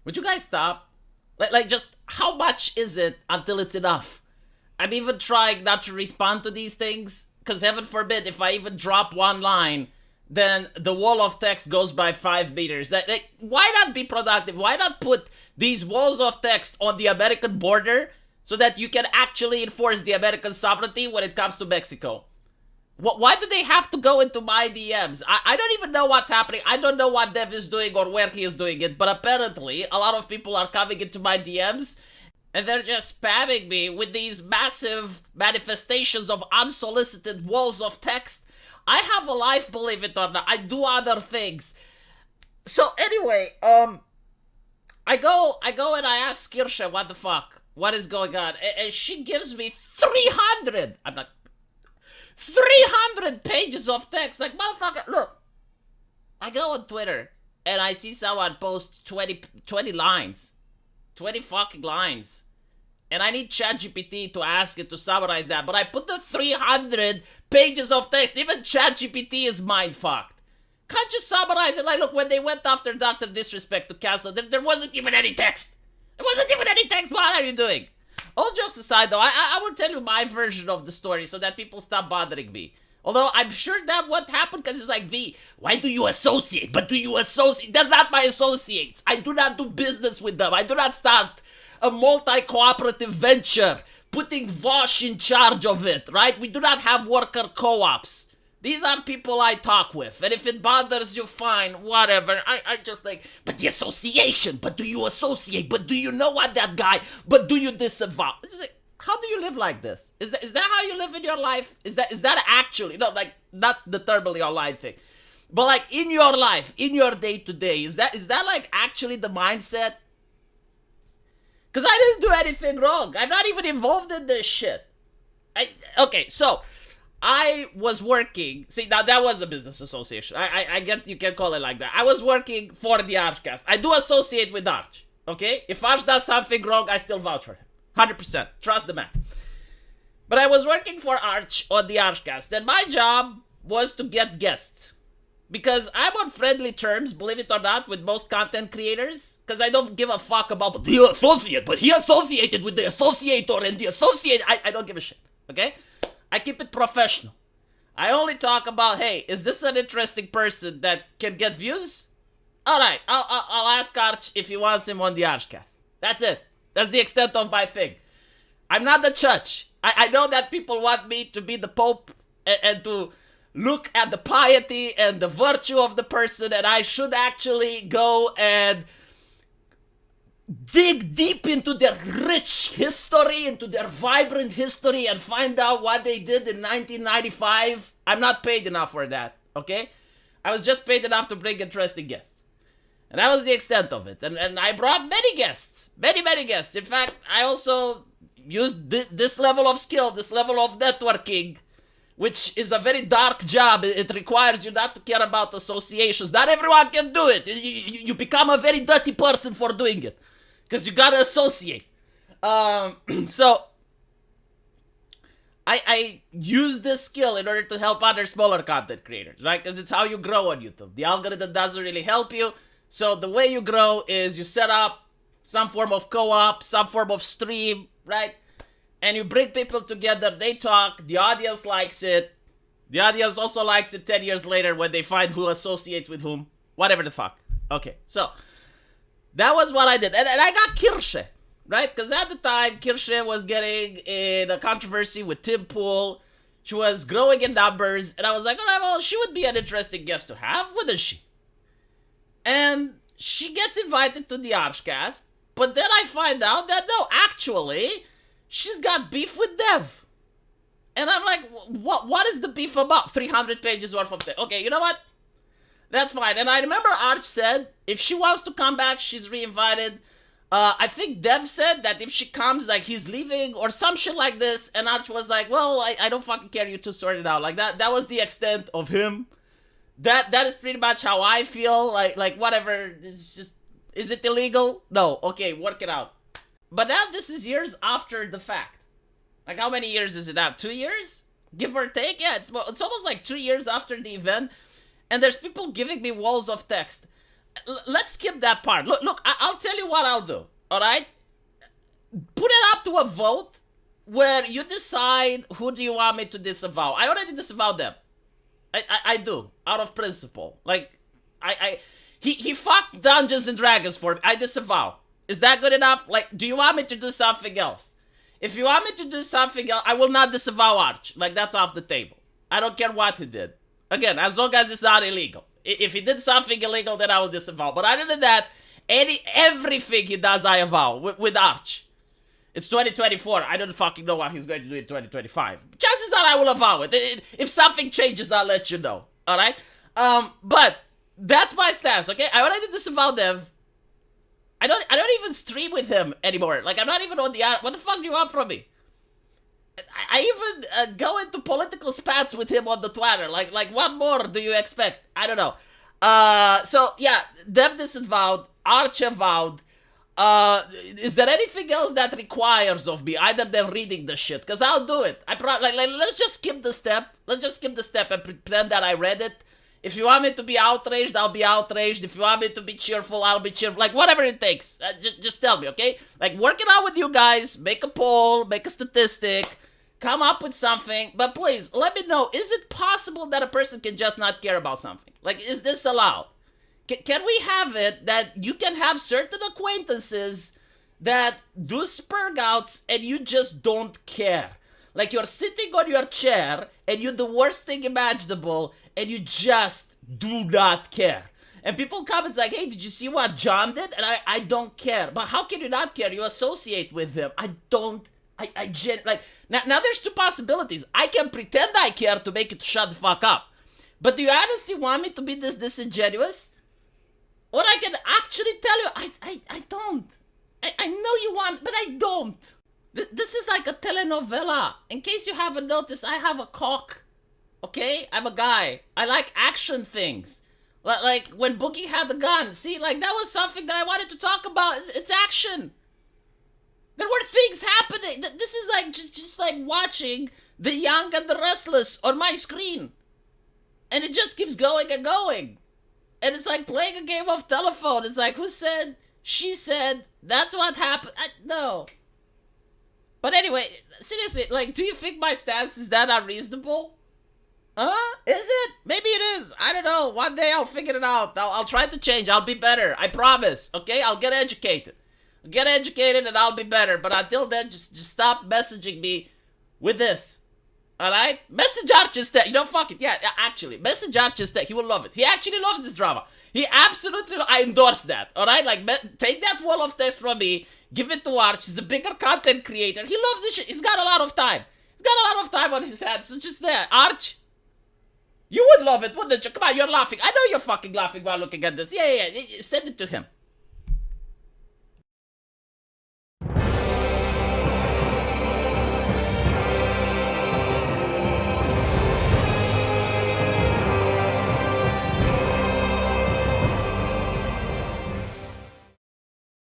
Would you guys stop? Like, just how much is it until it's enough? I'm even trying not to respond to these things, because heaven forbid, if I even drop one line, then the wall of text goes by 5 meters. Like, why not be productive? Why not put these walls of text on the American border so that you can actually enforce the American sovereignty when it comes to Mexico? Why do they have to go into my DMs? I don't even know what's happening. I don't know what Dev is doing or where he is doing it, but apparently a lot of people are coming into my DMs and they're just spamming me with these massive manifestations of unsolicited walls of text. I have a life, believe it or not. I do other things. So anyway, I go and I ask Kirsche, what the fuck? What is going on? And she gives me 300. I'm like, 300 pages of text. Like, motherfucker, look. I go on Twitter and I see someone post 20 lines. 20 fucking lines. And I need ChatGPT to ask it to summarize that. But I put the 300 pages of text. Even ChatGPT is mind-fucked. Can't you summarize it? Like, look, when they went after Dr. Disrespect to cancel, there wasn't even any text. There wasn't even any text. What are you doing? All jokes aside, though, I will tell you my version of the story so that people stop bothering me. Although I'm sure that what happened, because it's like, V, why do you associate? But do you associate? They're not my associates. I do not do business with them. I do not start a multi-cooperative venture, putting Vosh in charge of it, right? We do not have worker co-ops. These are people I talk with, and if it bothers you, fine, whatever. I just like, but the association, but do you associate? But do you know what that guy? But do you disavow? It's like, how do you live like this? Is that how you live in your life? Is that actually, no, like, not the thermally online thing, but like in your life, in your day-to-day, is that like actually the mindset? Because I didn't do anything wrong. I'm not even involved in this shit. Okay, so I was working. See, now that was a business association. I get you can call it like that. I was working for the Archcast. I do associate with Arch. Okay? If Arch does something wrong, I still vouch for him. 100%. Trust the man. But I was working for Arch on the Archcast, and my job was to get guests. Because I'm on friendly terms, believe it or not, with most content creators. Because I don't give a fuck about the associate, but he associated with the associator and the associate. I don't give a shit. Okay? I keep it professional. I only talk about, hey, is this an interesting person that can get views? Alright, I'll ask Arch if he wants him on the Archcast. That's it. That's the extent of my thing. I'm not the judge. I know that people want me to be the Pope and to look at the piety and the virtue of the person, and I should actually go and dig deep into their rich history, into their vibrant history, and find out what they did in 1995. I'm not paid enough for that, okay? I was just paid enough to bring interesting guests. And that was the extent of it. And I brought many guests. Many, many guests. In fact, I also used this level of skill, this level of networking, which is a very dark job. It requires you not to care about associations. Not everyone can do it. You become a very dirty person for doing it. Because you gotta associate. So, I use this skill in order to help other smaller content creators, right? Because it's how you grow on YouTube. The algorithm doesn't really help you. So the way you grow is you set up some form of co-op, some form of stream, right? And you bring people together, they talk, the audience likes it. The audience also likes it 10 years later when they find who associates with whom. Whatever the fuck. Okay, so that was what I did. And I got Kirsche, right? Because at the time, Kirsche was getting in a controversy with Tim Pool. She was growing in numbers. And I was like, all right, well, she would be an interesting guest to have, wouldn't she? And she gets invited to the Archcast. But then I find out that, no, actually, she's got beef with Dev. And I'm like, what is the beef about? 300 pages worth of text. Okay, you know what? That's fine. And I remember Arch said, if she wants to come back, she's re-invited. I think Dev said that if she comes, like, he's leaving or some shit like this. And Arch was like, well, I don't fucking care, you two sort it out. Like, that was the extent of him. That is pretty much how I feel. Like whatever. It's just, is it illegal? No. Okay, work it out. But now this is years after the fact. Like, how many years is it now? 2 years? Give or take? Yeah, it's almost like 2 years after the event. And there's people giving me walls of text. let's skip that part. Look, I'll tell you what I'll do. All right, put it up to a vote where you decide who do you want me to disavow. I already disavowed them. I do, out of principle. Like, he fucked Dungeons and Dragons for me. I disavow. Is that good enough? Like, do you want me to do something else? If you want me to do something else, I will not disavow Arch. Like, that's off the table. I don't care what he did. Again, as long as it's not illegal. If he did something illegal, then I will disavow. But other than that, everything he does, I avow with Arch. It's 2024. I don't fucking know what he's going to do in 2025. Chances are I will avow it. If something changes, I'll let you know. All right? But that's my stance, okay? I already disavowed Dev. I don't even stream with him anymore. Like, I'm not even on the... What the fuck do you want from me? I even go into political spats with him on the Twitter. Like, what more do you expect? I don't know. So, yeah, Dev disavowed. Arch avowed. Is there anything else that requires of me other than reading the shit? Because I'll do it. Let's just skip the step. Let's just skip the step and pretend that I read it. If you want me to be outraged, I'll be outraged. If you want me to be cheerful, I'll be cheerful. Like, whatever it takes. Just tell me, okay? Like, work it out with you guys. Make a poll. Make a statistic. Come up with something. But please, let me know. Is it possible that a person can just not care about something? Like, is this allowed? Can we have it that you can have certain acquaintances that do spurg outs and you just don't care? Like, you're sitting on your chair and you're the worst thing imaginable and you just do not care. And people come and say, hey, did you see what John did? And I don't care. But how can you not care? You associate with him. Now there's two possibilities. I can pretend I care to make it shut the fuck up. But do you honestly want me to be this disingenuous? Or I can actually tell you, I don't. I know you want, but I don't. This is like a telenovela. In case you haven't noticed, I have a cock. Okay? I'm a guy. I like action things. Like when Boogie had the gun. See, like that was something that I wanted to talk about. It's action. There were things happening. This is like just like watching The Young and the Restless on my screen. And it just keeps going and going. And it's like playing a game of telephone. It's like, who said? She said. That's what happened. No. But anyway, seriously, like, do you think my stance is that unreasonable? Huh? Is it? Maybe it is. I don't know. One day I'll figure it out. I'll try to change. I'll be better. I promise. Okay? I'll get educated. I'll get educated and I'll be better. But until then, just stop messaging me with this. Alright? Message Arch instead. You know, fuck it. Yeah, actually. Message Arch instead. He will love it. He actually loves this drama. He absolutely... I endorse that. Alright? Like, take that wall of text from me. Give it to Arch. He's a bigger content creator. He loves this shit. He's got a lot of time. He's got a lot of time on his hands. So just there. Arch... You would love it, wouldn't you? Come on, you're laughing. I know you're fucking laughing while looking at this. Yeah. Send it to him.